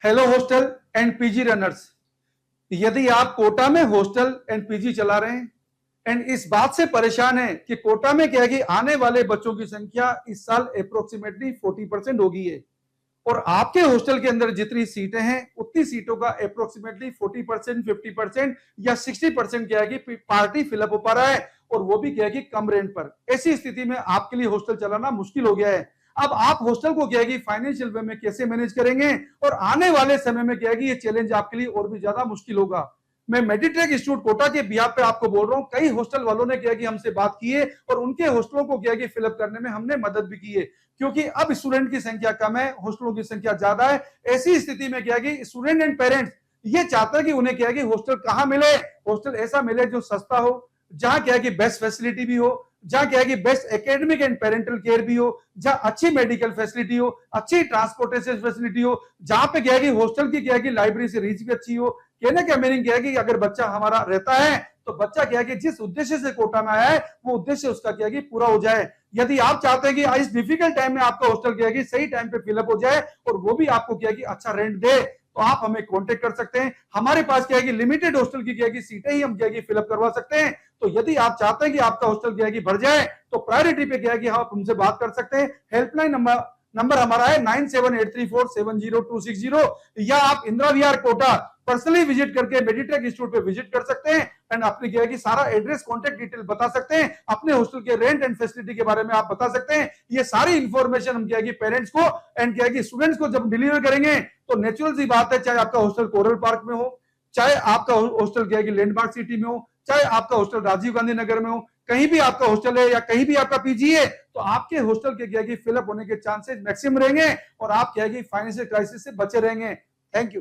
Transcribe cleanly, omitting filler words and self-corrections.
Hello hostel and PG runners, यदि आप कोटा में हॉस्टल एंड पीजी चला रहे हैं एंड इस बात से परेशान है कि कोटा में क्या है कि आने वाले बच्चों की संख्या इस साल अप्रोक्सीमेटली 40% होगी है और आपके हॉस्टल के अंदर जितनी सीटें हैं उतनी सीटों का अप्रोक्सीमेटली 40%, 50% या 60% क्या है कि पार्टी फिलअप हो पा रहा है और वो भी क्या है कि कम रेंट पर। ऐसी स्थिति में आपके लिए हॉस्टल चलाना मुश्किल हो गया है। अब आप हॉस्टल को क्या है कि फाइनेंशियल वे में कैसे मैनेज करेंगे और आने वाले समय में क्या है कि ये चैलेंज आपके लिए और भी ज्यादा मुश्किल होगा। मैं मेडिट्रेक इंस्टीट्यूट कोटा के बिहाफ पे आपको बोल रहा हूं, कई हॉस्टल वालों ने क्या कि हमसे बात की है और उनके हॉस्टलों को क्या कि फिलअप करने में हमने मदद भी की है, क्योंकि अब स्टूडेंट की संख्या कम है, हॉस्टलों की संख्या ज्यादा है। ऐसी स्थिति में क्या कि स्टूडेंट एंड पेरेंट्स ये चाहते हैं कि उन्हें क्या कि हॉस्टल कहां मिले, हॉस्टल ऐसा मिले जो सस्ता हो, जहां क्या कि बेस्ट फैसिलिटी भी हो, जहां क्या है कि best academic and parental care भी हो, जहां अच्छी मेडिकल फैसिलिटी हो, अच्छी ट्रांसपोर्टेशन फैसिलिटी हो, जहां पे क्या है कि हॉस्टल की क्या है कि लाइब्रेरी से रीच भी अच्छी हो। कहने का मीनिंग क्या है कि अगर बच्चा हमारा रहता है तो बच्चा क्या है कि जिस उद्देश्य से कोटा में आया है वो उद्देश्य उसका क्या है कि पूरा हो जाए। यदि आप चाहते हैं कि इस डिफिकल्ट टाइम में आपका हॉस्टल क्या है कि सही टाइम पे फिलअप हो जाए और वो भी आपको क्या है कि अच्छा रेंट दे, तो आप हमें कांटेक्ट कर सकते हैं। हमारे पास क्या है कि लिमिटेड हॉस्टल की क्या है कि सीटें ही हम क्या है कि फिलअप करवा सकते हैं। तो यदि आप चाहते हैं कि आपका हॉस्टल क्या है कि भर जाए तो प्रायोरिटी पे क्या है कि आप हमसे बात कर सकते हैं। हेल्पलाइन नंबर हमारा है 9783470260, या आप इंदिरा विहार कोटा पर्सनली विजिट करके मेडिट्रेक इंस्टीट्यूट पे विजिट कर सकते हैं एंड अपनी क्या है कि सारा एड्रेस कॉन्टेक्ट डिटेल बता सकते हैं, अपने हॉस्टल के रेंट एंड फैसिलिटी के बारे में आप बता सकते हैं। ये सारी इंफॉर्मेशन हम क्या है कि पेरेंट्स को एंड क्या है कि स्टूडेंट्स को जब डिलीवर करेंगे तो नेचुरल सी बात है, चाहे आपका हॉस्टल कोरल पार्क में हो, चाहे आपका हॉस्टल क्या है कि लैंडमार्क सिटी में हो, चाहे आपका हॉस्टल राजीव गांधी नगर में हो, कहीं भी आपका हॉस्टल है या कहीं भी आपका पीजी है, तो आपके हॉस्टल के क्या है कि फिलअप होने के चांसेस मैक्सिमम रहेंगे और आप क्या है कि फाइनेंशियल क्राइसिस से बचे रहेंगे। Thank you.